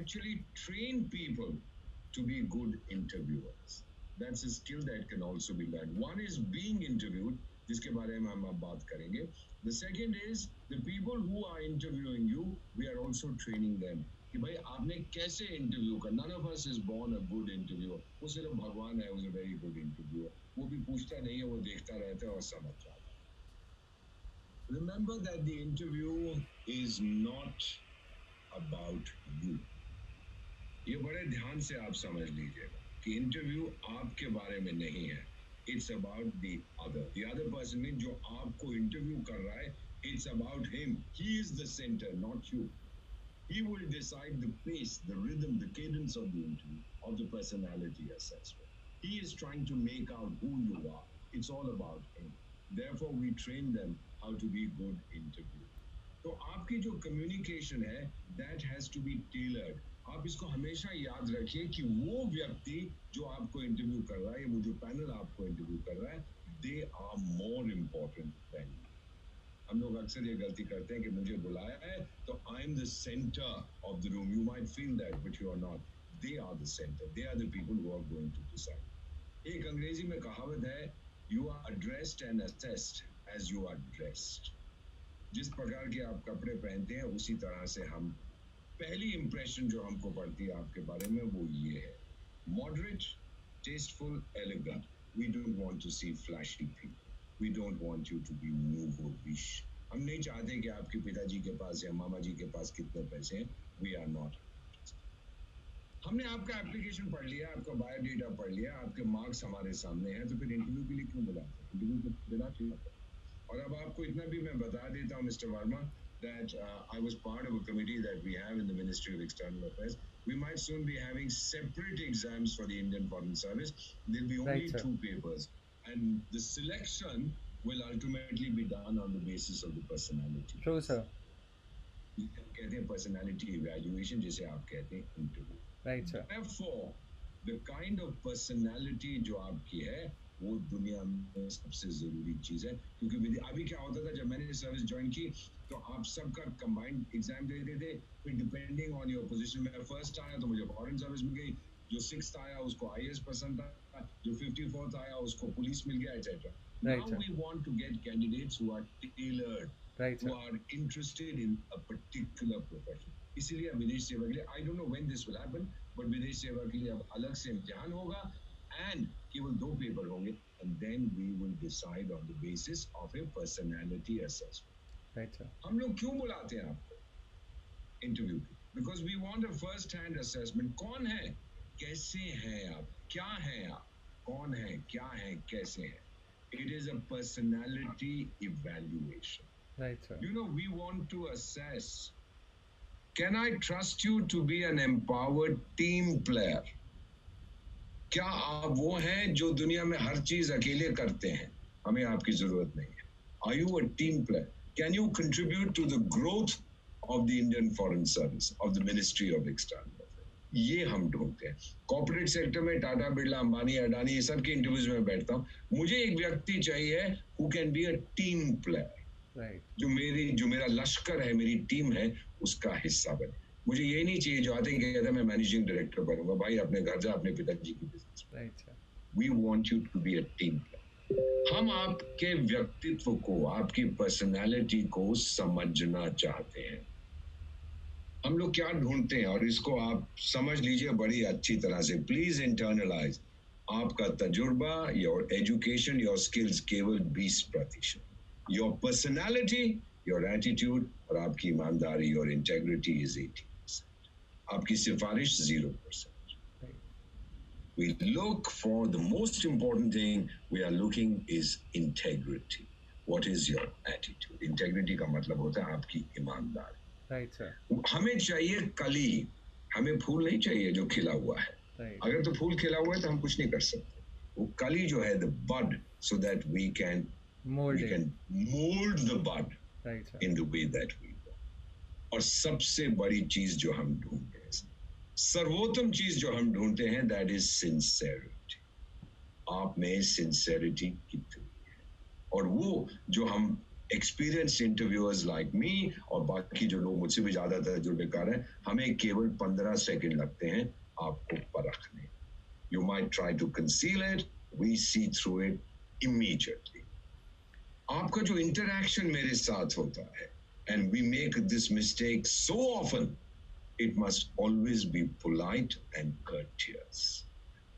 actually train people to be good interviewers. That's a skill that can also be learned. One is being interviewed, जिसके बारे में हम अब बात करेंगे. The second is the people who are interviewing you, we are also training them. कि भाई आपने कैसे इंटरव्यू कर. None of us is born a good interviewer. वो सिर्फ भगवान है, was a very good interviewer. वो भी पूछता नहीं है, वो देखता रहता है और समझ जाता है. Remember that the interview is not about you. ये बड़े ध्यान से आप समझ लीजिएगा कि इंटरव्यू आपके बारे में नहीं है. It's about the other person means जो आपको इंटरव्यू कर रहा है. It's about him. He is the center, not you. He will decide the pace, the rhythm, the cadence of the interview, of the personality assessment. He is trying to make out who you are. It's all about him. Therefore, we train them how to be good interviewers. तो आपकी जो communication है, that has to be tailored. आप इसको हमेशा याद रखिए कि वो व्यक्ति जो आपको इंटरव्यू कर रहा है, वो जो पैनल आपको इंटरव्यू कर रहा है, they are more important than you. हम लोग अक्सर ये गलती करते हैं कि मुझे बुलाया है तो I am the center of the room. You might feel that, but you are not. They are the center. They are the people who are going to decide. एक अंग्रेजी में कहावत है, you are addressed and assessed as you are dressed. जिस प्रकार के आप कपड़े पहनते हैं उसी तरह से हम पहली इंप्रेशन जो हमको पड़ती है आपके बारे में वो ये है. Moderate, tasteful, elegant. We don't want to see flashy people. We don't want you to be nouveau riche. हम नहीं चाहते कि आपके पिताजी के पास या मामा जी के पास कितने पैसे हैं. We are not. हमने आपका एप्लीकेशन पढ़ लिया, आपका बायोडेटा पढ़ लिया, आपके मार्क्स हमारे सामने हैं, तो फिर इंटरव्यू के लिए क्यों बुलाते हैं? इंटरव्यू के बिना चाहिए. और अब आपको इतना भी मैं बता देता हूँ mister Verma that I was part of a committee that we have in the Ministry of External Affairs. We might soon be having separate exams for the Indian Foreign Service. There'll be only two papers, and the selection will ultimately be done on the basis of the personality. True, sir. कहते हैं personality evaluation, जिसे आप कहते हैं interview. Right, sir. Therefore, the kind of personality जो आपकी है वो दुनिया में सबसे जरूरी चीज है. क्योंकि अभी क्या होता था, जब मैंने सर्विस ज्वाइन की तो आप सबका कंबाइंड एग्जाम देते थे. फिर डिपेंडिंग ऑन योर पोजीशन, मैं फर्स्ट आया तो मुझे फॉरेन सर्विस मिल गई, जो 6th आया उसको IAS पसंद था, जो 54th आया उसको पुलिस मिल गया, etcetera. Now we want to get candidates who are tailored, who are interested in a particular profession. इसीलिए विदेश सेवा के लिए, I don't know when this will happen, but विदेश सेवा के लिए अब अलग से इम्तिहान होगा and केवल 2 पेपर होंगे, and then we will decide on the basis of a personality assessment. Right, sir. हम लोग क्यों बुलाते हैं आपको इंटरव्यू पे? Because we want a first hand assessment. कौन है, कैसे हैं आप, क्या हैं आप, कौन है, क्या है, कैसे हैं. It is a personality evaluation. Right, sir. You know, we want to assess, can I trust you to be an empowered team player? क्या आप वो हैं जो दुनिया में हर चीज अकेले करते हैं, हमें आपकी जरूरत नहीं है? Are you a team player? Can you contribute to the growth of the Indian Foreign Service, of the Ministry of External Affairs? ये हम ढूंढते हैं. कॉर्पोरेट सेक्टर में टाटा, बिरला, अंबानी, अडानी, ये सब के इंटरव्यूज में बैठता हूँ. मुझे एक व्यक्ति चाहिए who can be a team player. Right. जो मेरा लश्कर है, मेरी टीम है, उसका हिस्सा बने. मुझे ये नहीं चाहिए जो आते हैं कहते हैं मैं मैनेजिंग डायरेक्टर बनूंगा. भाई अपने घर जा, अपने पिताजी की business. Right, sir. We want you to be a team player. हम आपके व्यक्तित्व को, आपकी पर्सनालिटी को समझना चाहते हैं. हम लोग क्या ढूंढते हैं और इसको आप समझ लीजिए बड़ी अच्छी तरह से. Please internalise. आपका तजुर्बा, योर एजुकेशन, योर स्किल्स केवल 20%. योर पर्सनालिटी, योर एटीट्यूड और आपकी ईमानदारी और इंटेग्रिटी इज 80%. आपकी सिफारिश 0%. We look for the most important thing we are looking is integrity. What is your attitude? Integrity का मतलब होता है आपकी ईमानदारी. Right, sir. हमें चाहिए कली, हमें फूल नहीं चाहिए जो खिला हुआ है. Right. अगर तो फूल खिला हुआ है तो हम कुछ नहीं कर सकते. वो कली जो है, the bud, so that we can mold the bud. Right, sir. In the way that we want. और सबसे बड़ी चीज जो हम ढूंढते हैं, सर्वोत्तम चीज जो हम ढूंढते हैं, that is sincerity. आप में sincerity कितनी है, और वो जो हम experienced interviewers like me और बाकी जो लोग मुझसे भी ज्यादा तजुर्बेकार हैं, हमें केवल 15 सेकंड लगते हैं आपको परखने. You might try to conceal it, we see through it immediately. आपका जो interaction मेरे साथ होता है, and we make this mistake so often, it must always be polite and courteous.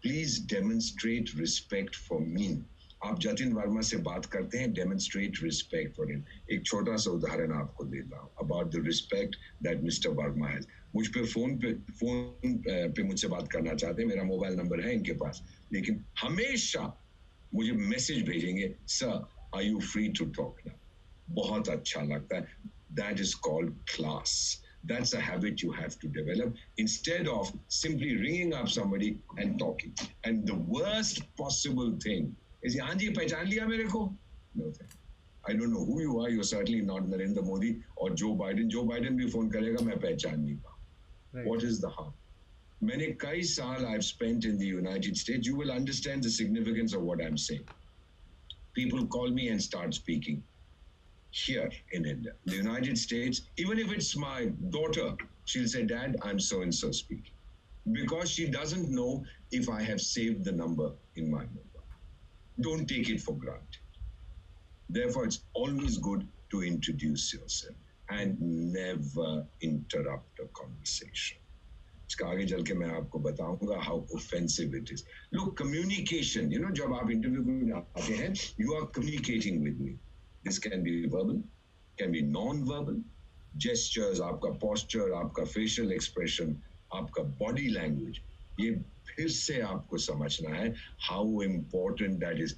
Please demonstrate respect for me. आप जतिन वर्मा से बात करते हैं, demonstrate respect for him. एक छोटा सा उदाहरण आपको देता हूँ about the respect that Mr. Verma has. मुझ पे फोन पे मुझसे बात करना चाहते हैं, मेरा मोबाइल नंबर है इनके पास, लेकिन हमेशा मुझे मैसेज भेजेंगे, sir, are you free to talk now? बहुत अच्छा लगता है. That is called class. That's a habit you have to develop instead of simply ringing up somebody and talking. And the worst possible thing is, हाँ जी पहचान लिया मेरे को? No thank you. I don't know who you are. You're certainly not Narendra Modi or Joe Biden. Joe Biden भी phone करेगा, मैं पहचान नहीं पाऊँ. Right. What is the harm? मैंने कई साल I've spent in the United States. You will understand the significance of what I'm saying. People call me and start speaking. Here in India, the United States, even if it's my daughter, she'll say, Dad, I'm so-and-so speaking. Because she doesn't know if I have saved the number in my mobile. Don't take it for granted. Therefore, it's always good to introduce yourself and never interrupt a conversation. इसका आगे चल के मैं आपको बताऊंगा how offensive it is. Look, communication, जब आप interview में आते हैं, you are communicating with me. This can be verbal, can be non-verbal, gestures, आपका posture, आपका facial expression, आपका body language. ये फिर से आपको समझना है how important that is.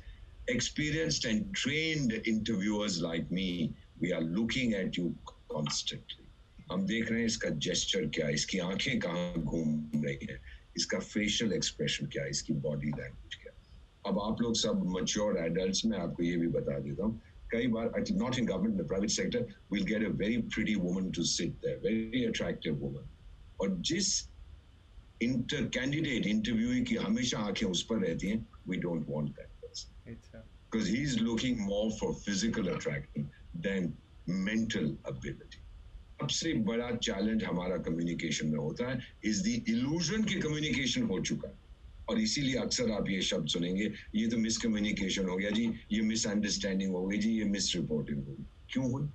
Experienced and trained interviewers like me, we are looking at you constantly. हम देख रहे हैं इसका gesture क्या है, इसकी आंखें कहाँ घूम रही हैं, इसका facial expression क्या है, इसकी body language क्या है. अब आप लोग सब mature adults, मैं आपको ये भी बता देता हूँ, कई बार, not in government, in the private sector, we'll get a very pretty woman to sit there, very attractive woman. और जिस candidate interviewee की हमेशा आंखें उस पर रहती हैं, we don't want that person. Because he's looking more for physical attraction than mental ability. सबसे बड़ा challenge हमारा communication में होता है is the illusion कि communication हो चुका है. और इसीलिए अक्सर आप ये शब्द सुनेंगे, ये तो मिसकम्युनिकेशन हो गया जी, ये मिसअंडरस्टैंडिंग हो गई जी, ये मिसरिपोर्टिंग हो गई. क्यों हुई?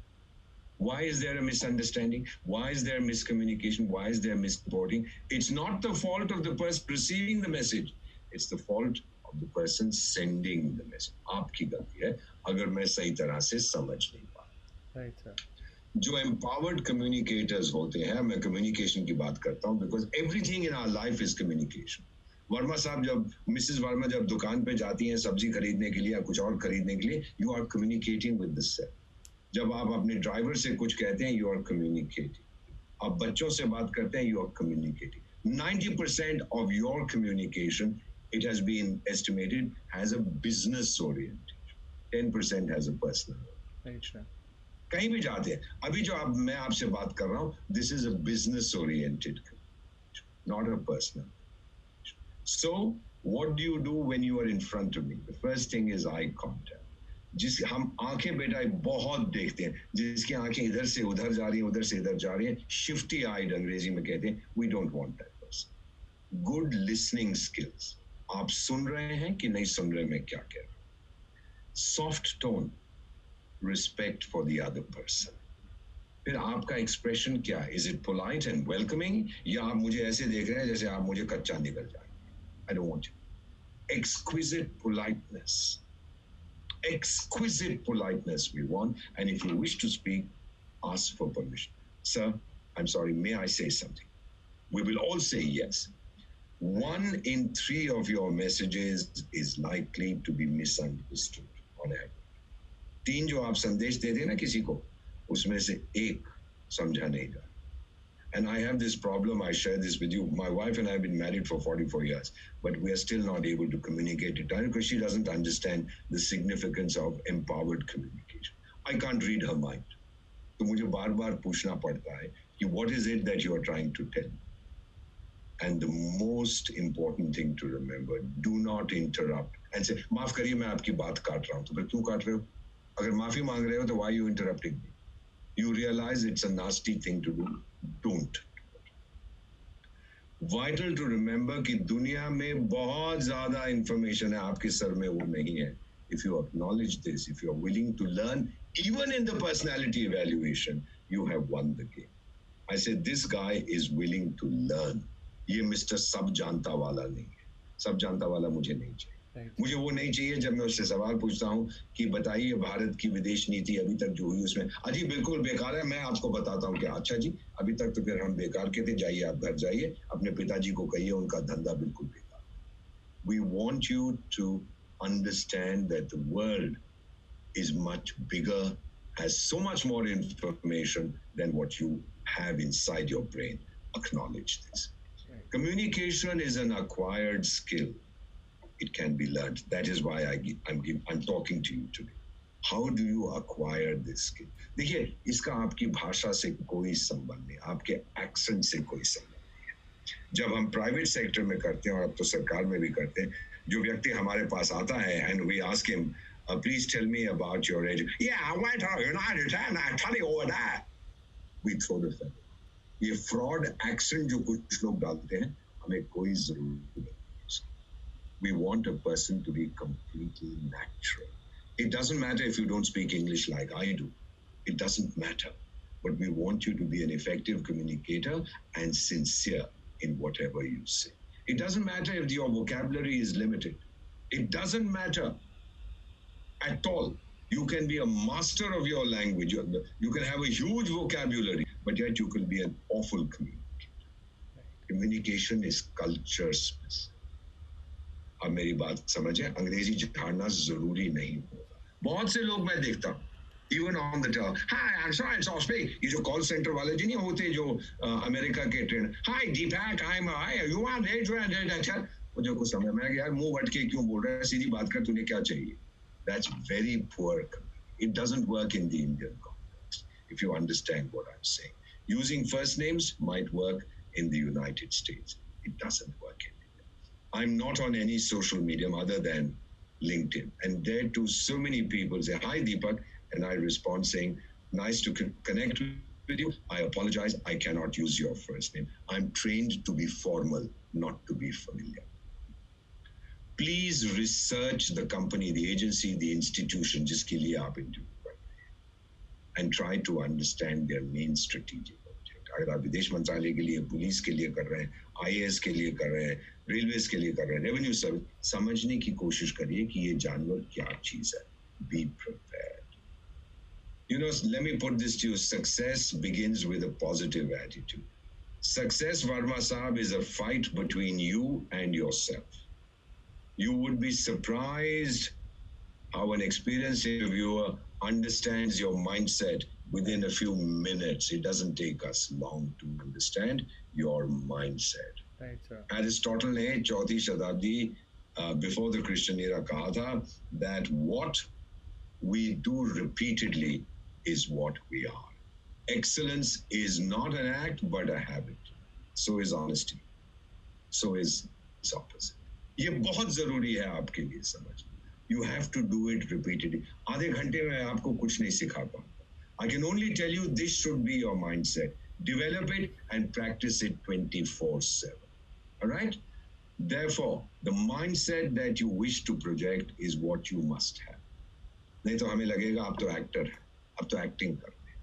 Why is there a misunderstanding? Why is there miscommunication? Why is there misreporting? It's not the fault of the person receiving the message. It's the fault of the person sending the message. आपकी गलती है अगर मैं सही तरह से समझ नहीं पाया. Right, sir. जो empowered communicators होते हैं, मैं communication की बात करता हूँ because everything in our life is communication. Verma साहब मिसेस वर्मा जब दुकान पे जाती हैं सब्जी खरीदने के लिए या कुछ और खरीदने के लिए, you are communicating with the sale. जब आप अपने ड्राइवर से कुछ कहते हैं, यू आर कम्युनिकेटिंग. आप बच्चों से बात करते हैं, you are communicating. 90% of your communication, it has been estimated, has a business orientation. 10% has a personal. Right, sir. कहीं भी जाते हैं, अभी जो मैं आपसे बात कर रहा हूँ, this is a business oriented, not a personal. So, what do you do when you are in front of me? The first thing is eye contact. जिस हम आंखें बेटा बहुत देखते हैं, जिसकी आंखें इधर से उधर जा रही हैं, उधर से इधर जा रही हैं, shifty eyed अंग्रेजी में कहते हैं. We don't want that person. Good listening skills. आप सुन रहे हैं कि नहीं सुन रहे मैं क्या कह रहा हूँ. Soft tone. Respect for the other person. फिर आपका एक्सप्रेशन क्या है? Is it polite and welcoming? या आप मुझे ऐसे देख रहे हैं जैसे आप मुझे कच्चा निकल जाए? I don't want you. Exquisite politeness. Exquisite politeness we want. And if you wish to speak, ask for permission. Sir, I'm sorry, may I say something? We will all say yes. 1 in 3 of your messages is likely to be misunderstood on average. 3 जो आप संदेश देते हैं ना किसी को, उसमें से 1 समझा नहीं जाता. And I have this problem, I share this with you. My wife and I have been married for 44 years, but we are still not able to communicate it because she doesn't understand the significance of empowered communication. I can't read her mind. तो मुझे बार-बार पूछना पड़ता है कि what is it that you are trying to tell? And the most important thing to remember, do not interrupt and say, माफ करिए मैं आपकी बात काट रहा हूँ. तो फिर क्यों काट रहे हो? अगर माफी मांग रहे हो तो why are you interrupting me? You realize it's a nasty thing to do. Don't. Vital to remember कि दुनिया में बहुत ज़्यादा information है, आपके सर में वो नहीं है. If you acknowledge this, if you are willing to learn, even in the personality evaluation, you have won the game. I said, this guy is willing to learn. ये मिस्टर सब जानता वाला नहीं है. सब जानता वाला मुझे नहीं चाहिए. मुझे वो नहीं चाहिए जब मैं उससे सवाल पूछता हूँ कि बताइए भारत की विदेश नीति अभी तक जो हुई उसमें अजी बिल्कुल बेकार है, मैं आपको बताता हूँ कि अच्छा जी अभी तक तो फिर हम बेकार के थे, जाइए आप घर जाइए, अपने पिताजी को कहिए उनका धंधा बिल्कुल बेकार. We want you to understand that the world is much bigger, has so much more information than what you have inside your brain. Acknowledge this. Communication is an acquired skill. It can be learned. That is why I'm talking to you today. How do you acquire this skill? देखिए इसका आपकी भाषा से कोई संबंध नहीं, आपके accent से कोई संबंध नहीं है. जब हम प्राइवेट सेक्टर में करते हैं और अब तो सरकार में भी करते हैं, जो व्यक्ति हमारे पास आता है and we ask him, please tell me about your age. Yeah, I went to United and I tell you all that. We throw the feather. ये fraud accent जो कुछ लोग डालते हैं, हमें कोई जरूरत नहीं. We want a person to be completely natural. It doesn't matter if you don't speak English like I do. It doesn't matter. But we want you to be an effective communicator and sincere in whatever you say. It doesn't matter if your vocabulary is limited. It doesn't matter at all. You can be a master of your language. You can have a huge vocabulary, but yet you can be an awful communicator. Communication is culture specific. अब मेरी बात समझे, अंग्रेजी झाड़ना जरूरी नहीं होगा. बहुत से लोग मैं देखता हूँ even on the top, hi, I'm sorry, so speak. ये जो कॉल सेंटर वाले जी नहीं होते जो अमेरिका के train, hi Deepak, I'm you want it, वो जो कुछ समय मैं यार मुंह अटके क्यों बोल रहा है, सीधी बात कर, तूने क्या चाहिए. That's very poor. It doesn't work in the Indian context. If you understand what I'm saying, using first names might work in the United States. It doesn't work in India. I'm not on any social medium other than LinkedIn, and there too so many people say, hi Deepak, and I respond saying, nice to connect with you. I apologize, I cannot use your first name. I'm trained to be formal, not to be familiar. Please research the company, the agency, the institution जिसके लिए आप interview कर रहे हैं, and try to understand their main strategic object. अगर आप विदेश मंत्रालय के लिए, पुलिस के लिए कर रहे हैं, IAS के लिए कर रहे हैं, रेलवेज के लिए कर रहे हैं, रेवेन्यू सर्विस, समझने की कोशिश करिए कि ये जानवर क्या चीज है. Be prepared. You know, let me put this to you. Success begins with a positive attitude. Success, Varma Saab, is a fight between you and yourself. You would be surprised how an experienced interviewer understands your mindset within a few minutes. It doesn't take us long to understand your mindset. Right, sir. Aristotle ने चौथी शताब्दी before the Christian era कहा था that what we do repeatedly is what we are. Excellence is not an act but a habit. So is honesty. So is its opposite. ये बहुत जरूरी है आपके लिए समझ. You have to do it repeatedly. आधे घंटे में आपको कुछ नहीं सिखा पाऊंगा. I can only tell you this should be your mindset. Develop it and practice it 24/7. All right? Therefore, the mindset that you wish to project is what you must have. नहीं तो हमें लगेगा आप तो एक्टर हैं, आप तो acting कर रहे हैं.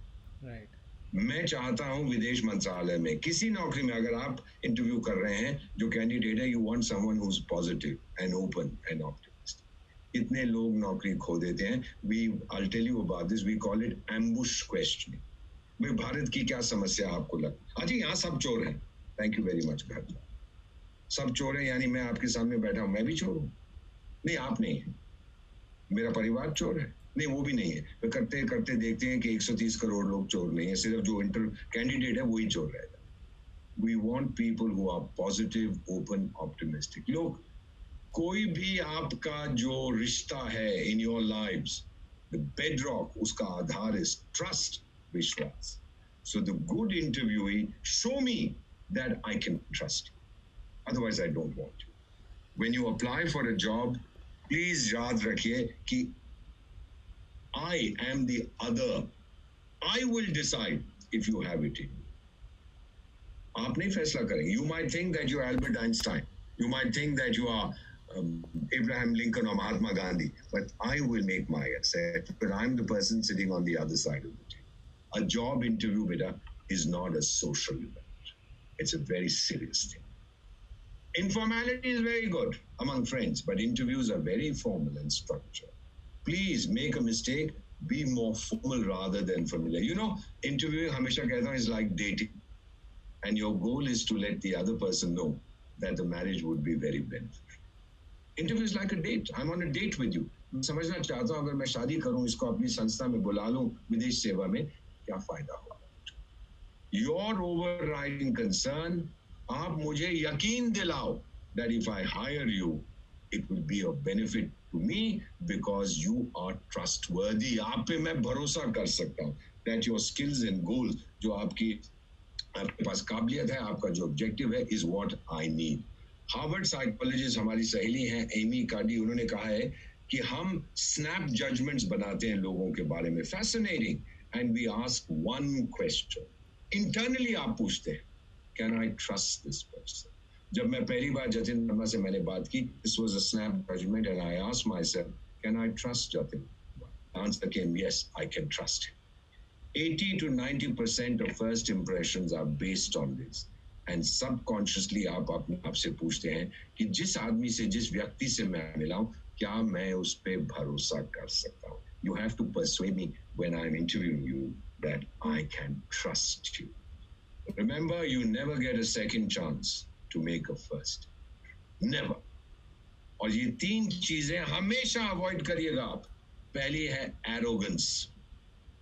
Right. मैं चाहता हूं विदेश मंत्रालय में किसी नौकरी में अगर आप इंटरव्यू कर रहे हैं, जो कैंडिडेट है, you want someone who is positive and open and optimistic. इतने लोग नौकरी खो देते हैं. I'll tell you about this. We call it ambush questioning. भाई भारत की क्या समस्या आपको लग, अजी यहाँ सब चोर हैं. Thank you very much. घर सब चोर हैं यानी मैं आपके सामने बैठा हूँ, मैं भी चोर हूँ? नहीं, आप नहीं है. मेरा परिवार चोर है? नहीं, वो भी नहीं है. तो करते करते देखते हैं कि 130 करोड़ लोग चोर नहीं है, सिर्फ जो इंटर कैंडिडेट है वही चोर रहेगा. We want people who are positive, open, optimistic. लोग, कोई भी आपका जो रिश्ता है in your lives, the bedrock, उसका आधार इज ट्रस्ट, विश्वास. So the good interviewee, show me that I can trust you, otherwise I don't want you. When you apply for a job, please याद रखिए कि I am the other. I will decide if you have it in you. आप नहीं फैसला करेंगे. You might think that you are Albert Einstein. You might think that you are Abraham Lincoln or Mahatma Gandhi. But I will make my assessment. But I'm the person sitting on the other side of the table. A job interview, beta, is not a social event. It's a very serious thing. Informality is very good among friends, but interviews are very formal and structured. Please make a mistake. Be more formal rather than familiar. You know, interviewing हमेशा कहता हूँ is like dating. And your goal is to let the other person know that the marriage would be very beneficial. Interview is like a date. I'm on a date with you. समझना चाहता हूँ अगर मैं शादी करूँ इसको अपनी संस्था में बुला लूँ विदेश सेवा में क्या फायदा होगा? Your overriding concern, आप मुझे यकीन दिलाओ that if I hire you, it will be of benefit to me because you are trustworthy. आप पे मैं भरोसा कर सकता हूँ that your skills and goals जो आपके पास काबिलियत है आपका जो ऑब्जेक्टिव है is what I need. Harvard psychologist हमारी सहेली हैं एमी कार्डी उन्होंने कहा है कि हम स्नैप जजमेंट्स बनाते हैं लोगों के बारे में. Fascinating. And we ask one question. Internally आप पूछते हैं can I trust this person. जब मैं पहली बार जतिन वर्मा से मैंने बात की this was a snap judgement and I asked myself can I trust Jatin. Answer came yes I can trust him. 80 to 90% of first impressions are based on this. And subconsciously आप अपने आप से पूछते हैं कि जिस आदमी से जिस व्यक्ति से मैं मिला हूं क्या मैं उस पे भरोसा कर सकता हूं. You have to persuade me when I'm interviewing you that I can trust you. Remember, you never get a second chance to make a first. Never. और ये 3 चीजें हमेशा अवॉइड करिएगा आप. पहली है arrogance,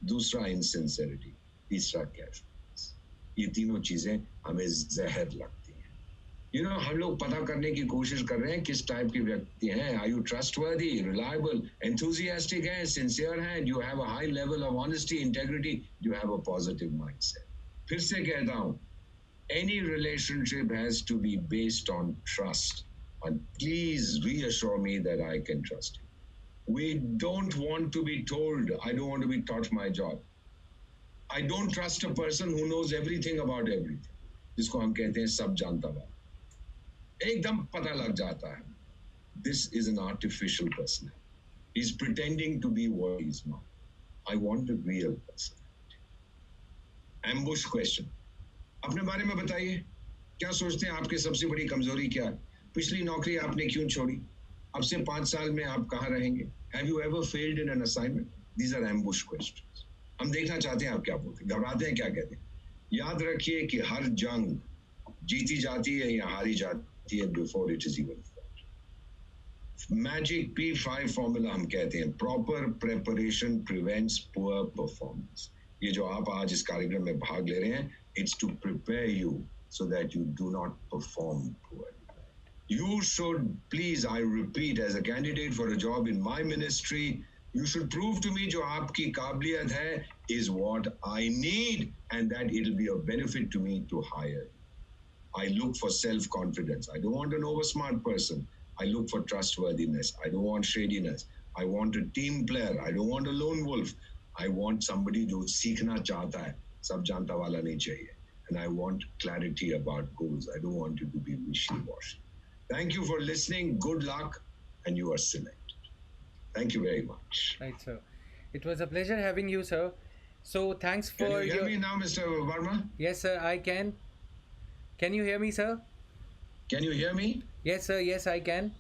दूसरा insincerity, तीसरा carelessness. ये तीनों चीजें हमें जहर लगती हैं. You know, हम लोग पता करने की कोशिश कर रहे हैं किस टाइप के व्यक्ति हैं. Are you trustworthy, reliable, enthusiastic हैं, sincere हैं, do you have a high level of honesty, integrity, do you have a positive mindset. फिर से कहता हूँ, any relationship has to be based on trust. And please reassure me that I can trust you. We don't want to be told, I don't want to be taught my job. I don't trust a person who knows everything about everything. जिसको हम कहते हैं सब जानता हुआ. एकदम पता लग जाता है. This is an artificial person. He's pretending to be what he's not. I want a real person. Ambush question. अपने बारे में बताइए. क्या सोचते हैं आपकी सबसे बड़ी कमजोरी क्या है? पिछली नौकरी आपने क्यों छोड़ी? अब से 5 साल में आप कहाँ रहेंगे? Have you ever failed in an assignment? These are ambush questions. हम देखना चाहते हैं आप क्या बोलते हैं, घबराते हैं क्या कहते हैं. याद रखिए कि हर जंग जीती जाती है या हारी जाती है before it is even fought. Magic P5 formula हम कहते हैं proper preparation prevents poor performance. ये जो आप आज इस कार्यक्रम में भाग ले रहे हैं, it's to prepare you so that you do not perform poorly. You should, please, I repeat, as a candidate for a job in my ministry, you should prove to me जो आपकी काबिलियत है is what I need and that it'll be a benefit to me to hire. I look for self-confidence. I don't want an oversmart person. I look for trustworthiness. I don't want shadiness. I want a team player. I don't want a lone wolf. I want somebody जो सीखना चाहता है. सब जानता वाला नहीं चाहिए. And I want clarity about goals. I don't want you to be wishy-washy. Thank you for listening. Good luck, and you are selected. Thank you very much. Right, sir. It was a pleasure having you, sir. So thanks for Can you hear me now, Mr. Verma? Yes, sir, I can. Can you hear me, sir? Can you hear me? Yes, sir. Yes, I can.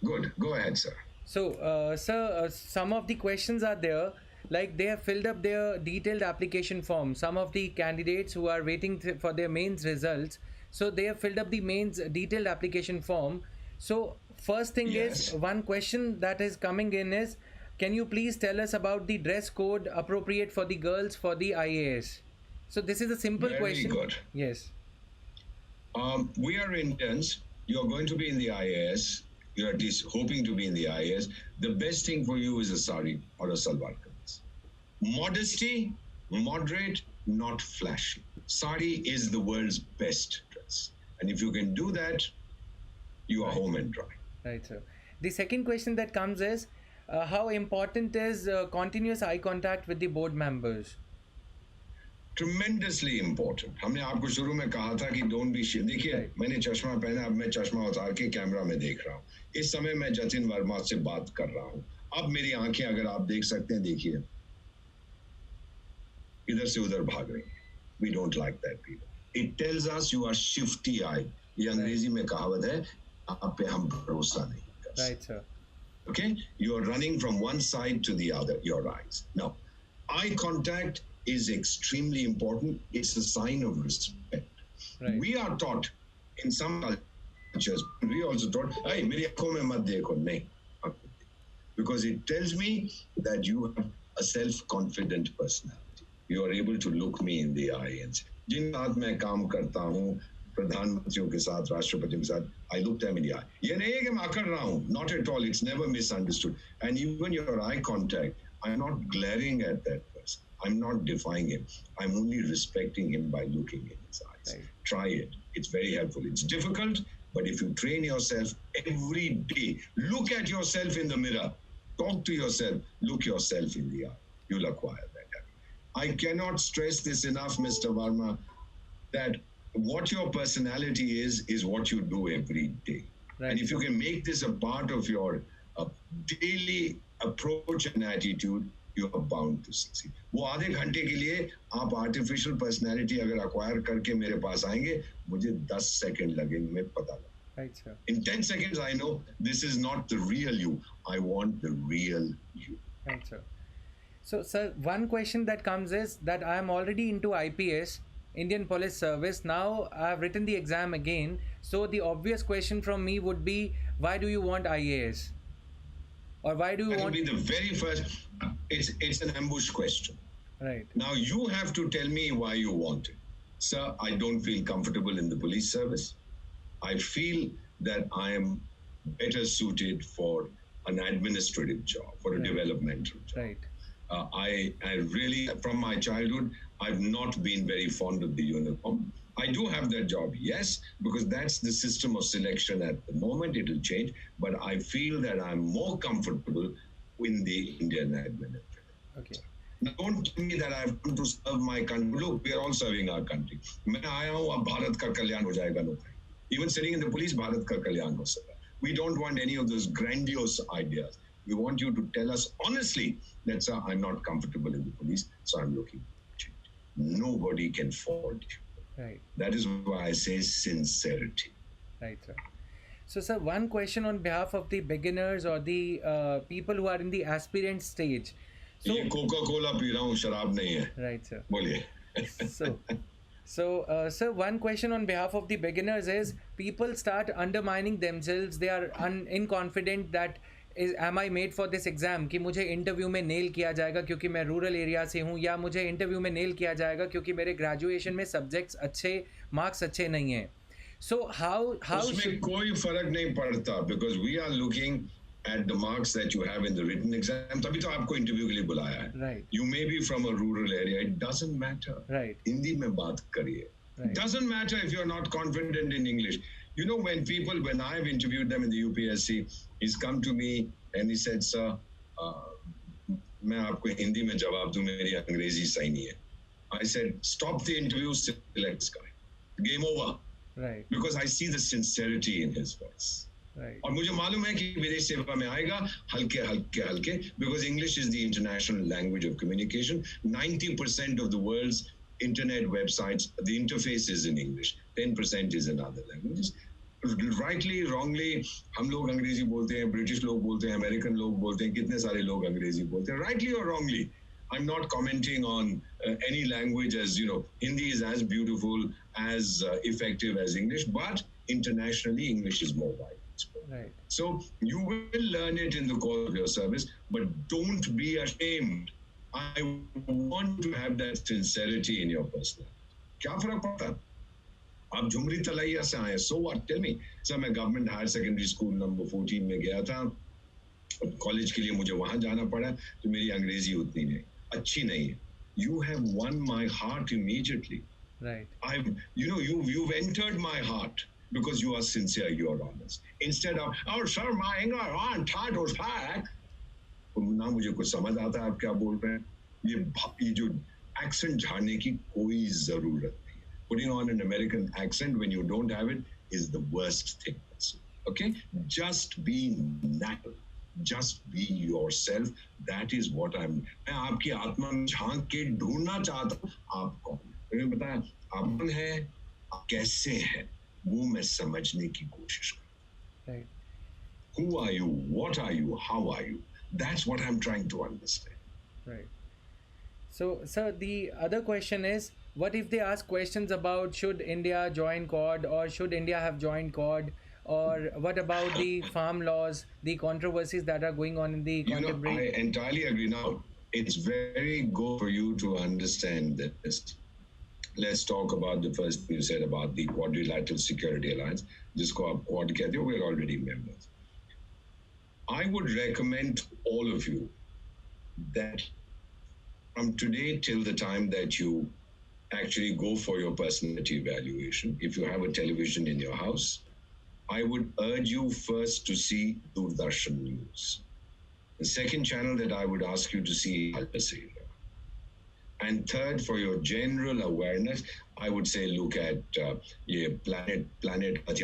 Good. Go ahead, sir. So, sir, some of the questions are there. Like they have filled up their detailed application form. Some of the candidates who are waiting for their mains results, so they have filled up the mains detailed application form. So first thing Yes. is one question that is coming in is, can you please tell us about the dress code appropriate for the girls for the IAS? So this is a simple Very question. good. Yes. We are interns. You're going to be in the IAS. You're at least hoping to be in the IAS. The best thing for you is a sari or a salwar kameez. Modesty, moderate, not flashy. Sari is the world's best dress. And if you can do that, you are home and dry. Right, sir. The second question that comes is, how important is continuous eye contact with the board members? Tremendously important. हमने आपको शुरू में कहा था कि don't be शिय. देखिए, Right. मैंने चश्मा पहना, अब मैं चश्मा उतार के कैमरा में देख रहा हूँ. इस समय मैं जतिन वर्मा से बात कर रहा हूँ. अब मेरी आंखें अगर आप देख सकते हैं, देखिए इधर से उधर भाग रही हैं. We don't like that people. It tells us you are shifty eye. ये अंग्रेजी में कहावत है, आप पे हम भरोसा नहीं कर सकते. Right, sir. Okay, you are running from one side to the other, your eyes. Now, eye contact is extremely important. It's a sign of respect. Right. We are taught in some cultures, we also taught, hey, मेरी आंखों में मत देखो. नहीं, because it tells me that you have a self-confident personality. You are able to look me in the eye and say, जिन साथ मैं काम करता हूँ, प्रधानमंत्रियों के साथ, राष्ट्रपतियों के साथ, I looked them in the eye. ये नहीं है कि मैं अकड़ रहा हूँ. Not at all. It's never misunderstood. And even your eye contact, I'm not glaring at that person. I'm not defying him. I'm only respecting him by looking in his eyes. Right. Try it. It's very helpful. It's difficult, but if you train yourself every day, look at yourself in the mirror, talk to yourself, look yourself in the eye, you'll acquire that habit. I cannot stress this enough, Mr. Varma, that what your personality is what you do every day. Right. And if you can make this a part of your daily approach and attitude, you are bound to succeed. वो आधे घंटे के लिए आप artificial personality अगर acquire करके मेरे पास आएंगे, मुझे 10 सेकंड लगेंगे, मैं पता लगा. Right, sir. In 10 seconds, I know this is not the real you. I want the real you. Right, sir. So, sir, one question that comes is that I am already into IPS, Indian Police Service. Now I have written the exam again. So the obvious question from me would be, why do you want IAS? Or why do you That will want... be the very first. It's an ambush question. Right. Now you have to tell me why you want it. Sir, I don't feel comfortable in the police service. I feel that I am better suited for an administrative job, for a developmental job. Right. I really, from my childhood, I've not been very fond of the uniform. I do have that job, yes, because that's the system of selection at the moment. It'll change, but I feel that I'm more comfortable in the Indian administration. Okay. Now, don't tell me that I've come to serve my country. Look, we are all serving our country. मैं आया हूँ, अब भारत का कल्याण हो जाएगा. No. Even sitting in the police, Bharat का कल्याण हो सकता. We don't want any of those grandiose ideas. We want you to tell us honestly that, sir, I'm not comfortable in the police, so I'm looking to change. Nobody can fault you. Right. That is why I say sincerity. Right, sir. So, sir, one question on behalf of the beginners or the people who are in the aspirant stage. So, ये Coca Cola P रहा हूँ, शराब नहीं है. Right, sir. बोलिए. Sir, one question on behalf of the beginners is, people start undermining themselves. They are inconfident that am I made for this exam, कि मुझे interview में नेल किया जाएगा क्योंकि मैं रूरल एरिया से हूँ, या मुझे इंटरव्यू में नेल किया जाएगा क्योंकि मेरे ग्रेजुएशन में सब्जेक्ट्स अच्छे, मार्क्स अच्छे नहीं हैं. So how उसमें कोई फर्क नहीं पड़ता, because we are looking at the marks that you have in the written exam. तभी तो आपको इंटरव्यू के लिए बुलाया है. Right. You may be from a rural area. It doesn't matter. Right. Hindi में बात करिए. Right. It doesn't matter if you're not confident in English. You know, when I've interviewed them in the UPSC, he's come to me and he said, sir, मैं आपको हिंदी में जवाब दूं, मेरी अंग्रेजी सही नहीं है. I said, stop the interview, select this guy. Game over. Right. Because I see the sincerity in his voice. Right. और मुझे मालूम है कि विदेश सेवा में आएगा हल्के, because English is the international language of communication. 90% of the world's internet websites, the interface is in English. 10% is in other languages. Rightly, wrongly, हम लोग अंग्रेजी बोलते हैं, ब्रिटिश लोग बोलते हैं, अमेरिकन लोग बोलते हैं, कितने सारे लोग अंग्रेजी बोलते हैं. Rightly or wrongly, I'm not commenting on any language, as you know, Hindi is as beautiful, as effective as English, but internationally, English is more widespread. Right. So you will learn it in the course of your service, but don't be ashamed. I want to have that sincerity in your personality. क्या फर्क पड़ता है? आप झुमरी तलैया से आए, so what? Tell me. Sir, मैं government higher secondary school number 14 में गया था. कॉलेज के लिए मुझे वहां जाना पड़ा, तो मेरी अंग्रेजी उतनी नहीं अच्छी नहीं है. You have won my heart immediately. Right. You've entered my heart because you are sincere, you are honest. Instead of, oh, sir, my English aren't titles hack. ना मुझे कुछ समझ आता है आप क्या बोल रहे हैं. ये जो accent झाड़ने की कोई जरूरत नहीं है. Putting on an American accent when you don't have it is the worst thing. Okay, just be natural. Just be yourself. That is what I'm. मैं आपकी आत्मा में झांक के ढूंढना चाहता हूँ आप कौन. मैंने बताया आप कौन है, आप कैसे हैं, वो मैं समझने की कोशिश करूँ. Right. Who are you? What are you? How are you? That's what I'm trying to understand. Right. So, sir, the other question is, what if they ask questions about should India join Quad or should India have joined Quad, or what about the farm laws, the controversies that are going on in the You know, contemporary? I entirely agree. Now, it's very good for you to understand this. Let's talk about the first thing you said about the Quadrilateral Security Alliance. जिसको आप Quad कहते हो, we're already members. I would recommend to all of you that from today till the time that you actually go for your personality evaluation, if you have a television in your house, I would urge you first to see Doordarshan News. The second channel that I would ask you to see is Al Jazeera. And third, for your general awareness, I would say look at Planet,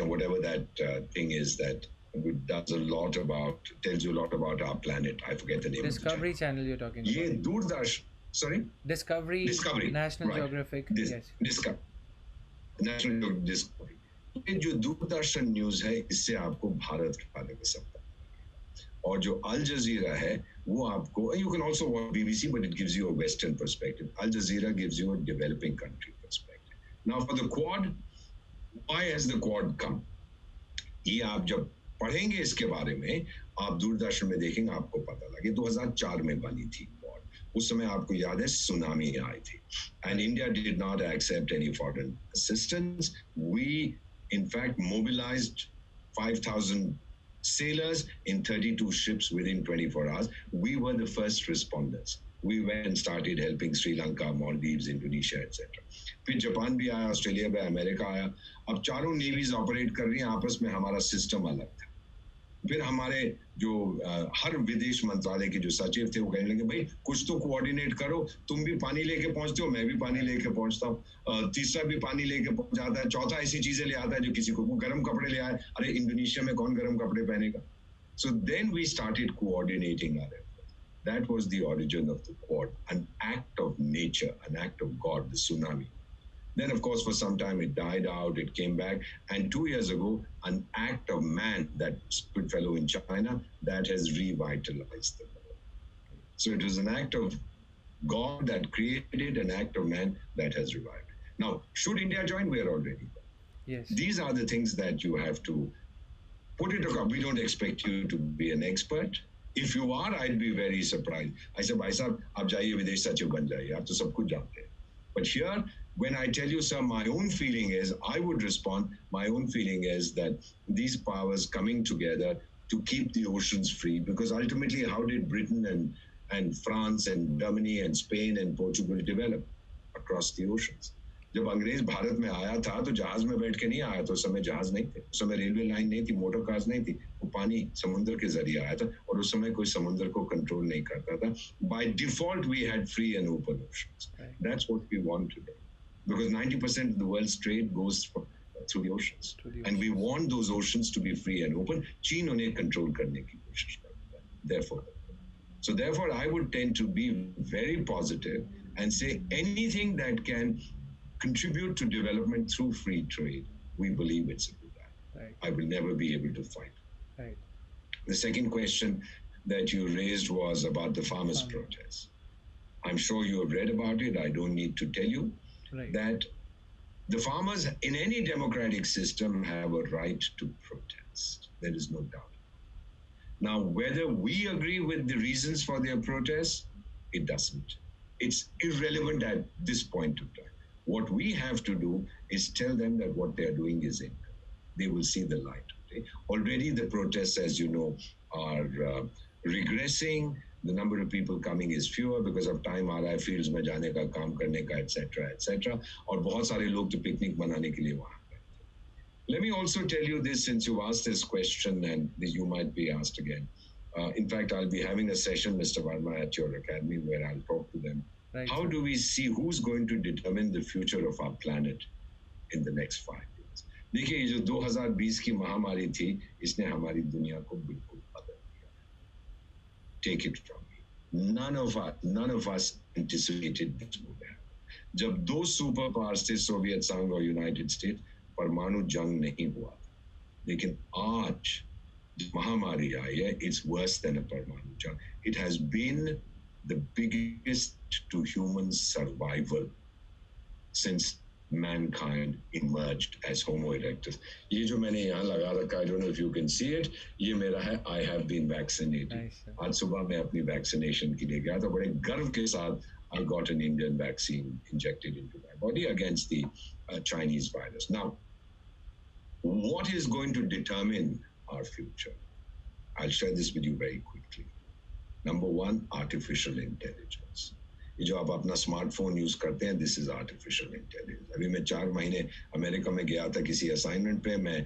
whatever that thing is that does a lot about, tells you a lot about our planet. I forget the name. Discovery of the channel you're talking about. ये Doordarshan, sorry? Discovery, National right. Geographic. Yes. National Discovery. ये जो Doordarshan news है इससे आपको भारत के बारे में सब पता है. और जो अल जजीरा है वो आपको, you can also watch BBC but it gives you a Western perspective. Al Jazeera gives you a developing country perspective. Now for the Quad, why has the Quad come? ये आप जब पढ़ेंगे इसके बारे में, आप दूरदर्शन में देखेंगे आपको पता लगे. 2004 में बनी थी Quad. उस समय आपको याद है सुनामी आई थी. And India did not accept any foreign assistance. We in fact mobilized 5,000 sailors in 32 ships within 24 hours. We were the first responders. We went and started helping Sri Lanka, Maldives, Indonesia, etc. फिर Japan भी आया, Australia भी, America आया. अब चारों navy's operate कर रही हैं, आपस में हमारा सिस्टम अलग था. फिर हमारे जो हर विदेश मंत्रालय के जो सचिव थे वो कहने लगे भाई कुछ तो कोऑर्डिनेट करो, तुम भी पानी लेके पहुंचते हो, मैं भी पानी लेके पहुंचता हूँ, तीसरा भी पानी लेके पहुंच जाता है, चौथा ऐसी चीजें ले आता है जो किसी को, वो गर्म कपड़े ले आए, अरे इंडोनेशिया में कौन गर्म कपड़े पहनेगा. So then we started coordinating our efforts. That was the origin of the Quad, an act of nature, an act of God, the tsunami. Then, of course, for some time it died out, it came back. And 2 years ago, an act of man, that good fellow in China, that has revitalized the world. So it was an act of God that created, an act of man that has revived. Now, should India join? We are already there. Yes. These are the things that you have to put it across. We don't expect you to be an expert. If you are, I'd be very surprised. I said, भाई साहब, आप जाइए विदेश सचिव बन जाइए, आप तो सब कुछ जानते हैं. But here, when I tell you, sir, my own feeling is, I would respond, my own feeling is that these powers coming together to keep the oceans free, because ultimately, how did Britain and France and Germany and Spain and Portugal develop? Across the oceans. जब अंग्रेज भारत में आया था तो जहाज में बैठ के नहीं आया था. उस समय जहाज नहीं थे, उस समय रेलवे लाइन नहीं थी, मोटर कार्स नहीं थी, वो पानी समुद्र के जरिए आया था और उस समय कोई समुद्र को कंट्रोल नहीं करता था. By default we had free and open oceans. Right. That's what we want today, because 90% of the world's trade goes through the oceans. And we want those oceans to be free and open. चीन उन्हें control करने की कोशिश करता है. Therefore I would tend to be very positive and say anything that can contribute to development through free trade, we believe it's a good idea. Right. I will never be able to fight. Right. The second question that you raised was about the farmers' protests. I'm sure you have read about it. I don't need to tell you that the farmers in any democratic system have a right to protest. There is no doubt. Now, whether we agree with the reasons for their protests, it doesn't. It's irrelevant at this point of time. What we have to do is tell them that what they're doing is incorrect. They will see the light. Okay? Already the protests, as you know, are regressing. The number of people coming is fewer because of time आ रहा है fields में जाने का, काम करने का, etc. और बहुत सारे लोग तो पिकनिक मनाने के लिए वहाँ गए थे. Let me also tell you this, since you asked this question and you might be asked again. In fact, I'll be having a session, Mr. Verma, at your academy where I'll talk to them. Right, How sir. do we see who's going to determine the future of our planet in the next 5 years? देखिए ये जो 2020 की महामारी थी इसने हमारी दुनिया को बिल्कुल बदल दिया. Take it from me. None of us anticipated this would happen. जब दो सुपर पावर्स थे सोवियत संघ और यूनाइटेड स्टेट्स, परमाणु जंग नहीं हुआ था. लेकिन आज महामारी आई है, it's worse than a परमाणु जंग. It has been the biggest to human survival since mankind emerged as Homo erectus. ये जो मैंने यहाँ लगा रखा, I don't know if you can see it, ये मेरा है, I have been vaccinated. Nice, sir. आज सुबह मैं अपनी वैक्सीनेशन के लिए गया था, बड़े गर्व के साथ I got an Indian vaccine injected into my body against the Chinese virus. Now, what is going to determine our future? I'll share this with you very quickly. Number one, artificial intelligence. ये जो आप अपना smartphone use करते हैं, this is artificial intelligence. अभी मैं 4 महीने America में गया था किसी असाइनमेंट पे. मैं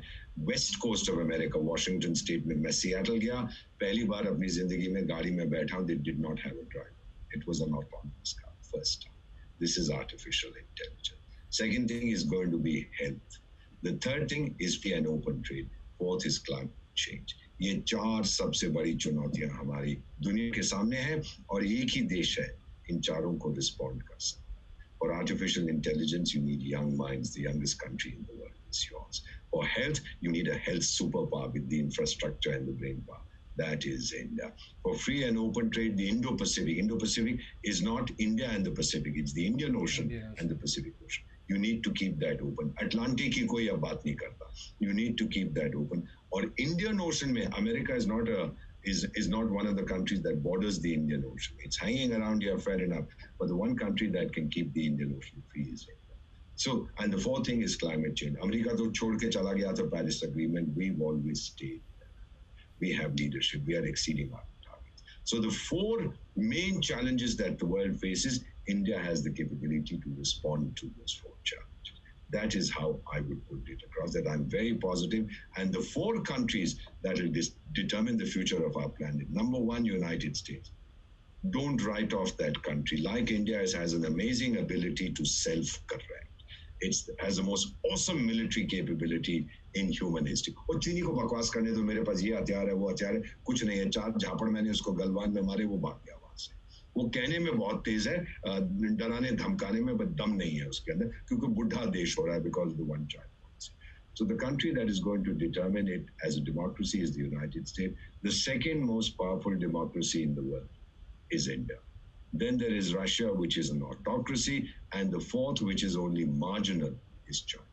west coast of America, Washington state में, मैं सियाटल गया. पहली बार अपनी जिंदगी में गाड़ी में बैठा हूं. They did not have a driver. It was an autonomous car, first time. This is artificial intelligence. Second thing is going to be health. The third thing is free and open trade. Fourth is climate change. ये 4 सबसे बड़ी चुनौतियां हमारी दुनिया के सामने हैं और एक ही देश है इन चारों को रिस्पॉन्ड कर सकता. For artificial intelligence, you need young minds. The youngest country in the world is yours. For health, you need a health superpower with the infrastructure and the brain power. That is India. For free and open trade, the Indo-Pacific. Indo-Pacific is not India and the Pacific. It's the Indian Ocean and the Pacific Ocean. You need to keep that open. Atlantic की कोई अब बात नहीं करता. You need to keep that open. और Indian Ocean में, America is not one of the countries that borders the Indian Ocean. It's hanging around here, fair enough. But the one country that can keep the Indian Ocean free is India. So, and the fourth thing is climate change. America तो छोड़ के चला गया था Paris Agreement. We've always stayed. We have leadership. We are exceeding our targets. So the 4 main challenges that the world faces, India has the capability to respond to those 4 challenges. That is how I would put it across, that I'm very positive. And the 4 countries that will determine the future of our planet. Number 1, United States. Don't write off that country. Like India, it has an amazing ability to self-correct. It has the most awesome military capability in human history. और चीनी को बकवास करने तो मेरे पास ये हथियार है, वो हथियार है, कुछ नहीं है. 4 झापड़ मैंने उसको गलवान में मारे, वो भाग गया वहां से. वो कहने में बहुत तेज है, डराने धमकाने में बस दम नहीं है उसके अंदर, क्योंकि बुढ़ा देश हो रहा है because of the one child policy. So the country that is going to determine it as a democracy is the United States. The second most powerful democracy in the world is India. Then there is Russia, which is an autocracy, and the fourth, which is only marginal, is China.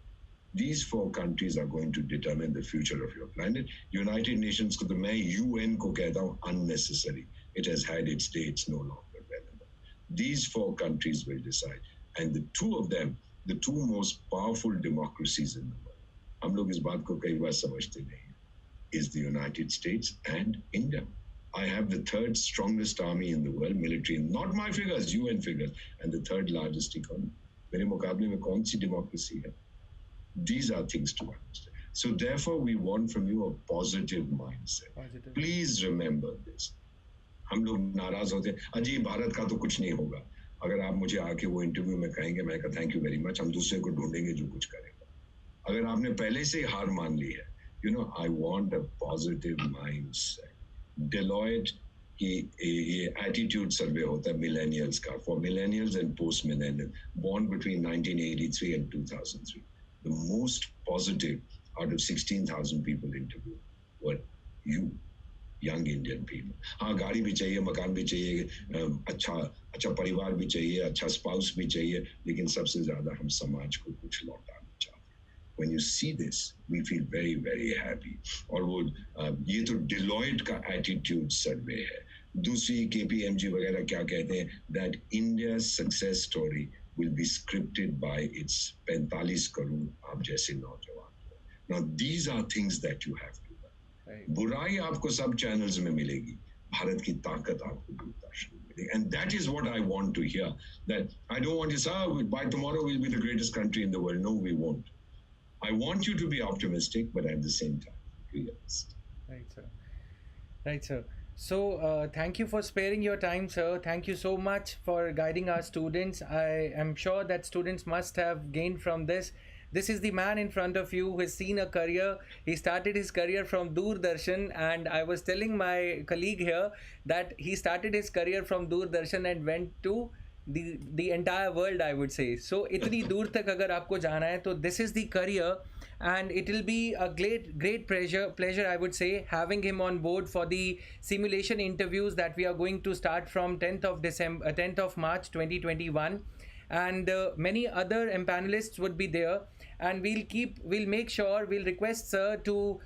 These 4 countries are going to determine the future of your planet. United Nations को तो मैं UN को कहता हूँ unnecessary. It has had its day, it's no longer relevant. These 4 countries will decide, and the 2 of them, the 2 most powerful democracies in the world, हम लोग इस बात को कई बार समझते नहीं, is the United States and India. I have the 3rd strongest army in the world, military, not my figures, UN figures, and the 3rd largest economy. मेरे मुकाबले में कौन सी democracy है? These are things to understand. So therefore, we want from you a positive mindset. Positive. Please remember this. हम लोग नाराज होते हैं, अजी भारत का तो कुछ नहीं होगा. अगर आप मुझे आके वो इंटरव्यू में कहेंगे, मैं कहता थैंक यू वेरी मच, हम दूसरे को ढूंढेंगे जो कुछ करेगा. अगर आपने पहले से हार मान ली है, I want a positive mindset. Deloitte की ये attitude survey होता है millennials का, for millennials and post millennials born between 1983 and 2003. The most positive out of 16,000 people interviewed were you, young Indian people. हाँ, गाड़ी भी चाहिए, मकान भी चाहिए, अच्छा परिवार भी चाहिए, अच्छा स्पाउस भी चाहिए, लेकिन सबसे ज्यादा हम समाज को कुछ लौटाना चाहते हैं. When you see this, we feel very, very happy. और वो ये तो Deloitte का attitude survey है. दूसरी KPMG वगैरह क्या कहते हैं, that India's success story will be scripted by its 45 crore आप जैसे नौजवान. Now these are things that you have to learn. Right. बुराई आपको सब चैनल्स में मिलेगी, भारत की ताकत आपको दूरदर्शन में मिलेगी. And that is what I want to hear. That I don't want to say, by tomorrow we'll be the greatest country in the world. No, we won't. I want you to be optimistic, but at the same time, realistic. Right, sir. Right, sir. So, thank you for sparing your time, sir. Thank you so much for guiding our students. I am sure that students must have gained from this. This is the man in front of you who has seen a career. He started his career from Doordarshan, and I was telling my colleague here that he started his career from Doordarshan and went to the entire world, I would say. So इतनी दूर तक अगर आपको जाना है तो this is the career, and it will be a great pleasure I would say having him on board for the simulation interviews that we are going to start from 10th of March 2021, and many other panelists would be there, and we'll make sure, we'll request sir to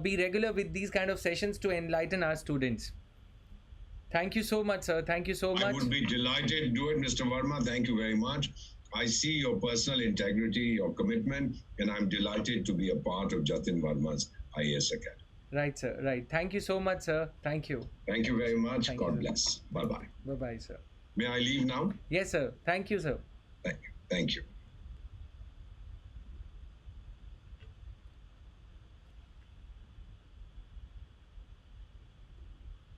be regular with these kind of sessions to enlighten our students. Thank you so much, sir. Thank you so much. I would be delighted to do it, Mr. Verma. Thank you very much. I see your personal integrity, your commitment, and I'm delighted to be a part of Jatin Verma's IAS Academy. Right, sir. Right. Thank you so much, sir. Thank you. Thank you very much. Thank God you. bless. Bye-bye. Bye-bye, sir. May I leave now? Yes, sir. Thank you, sir. Thank you. Thank you.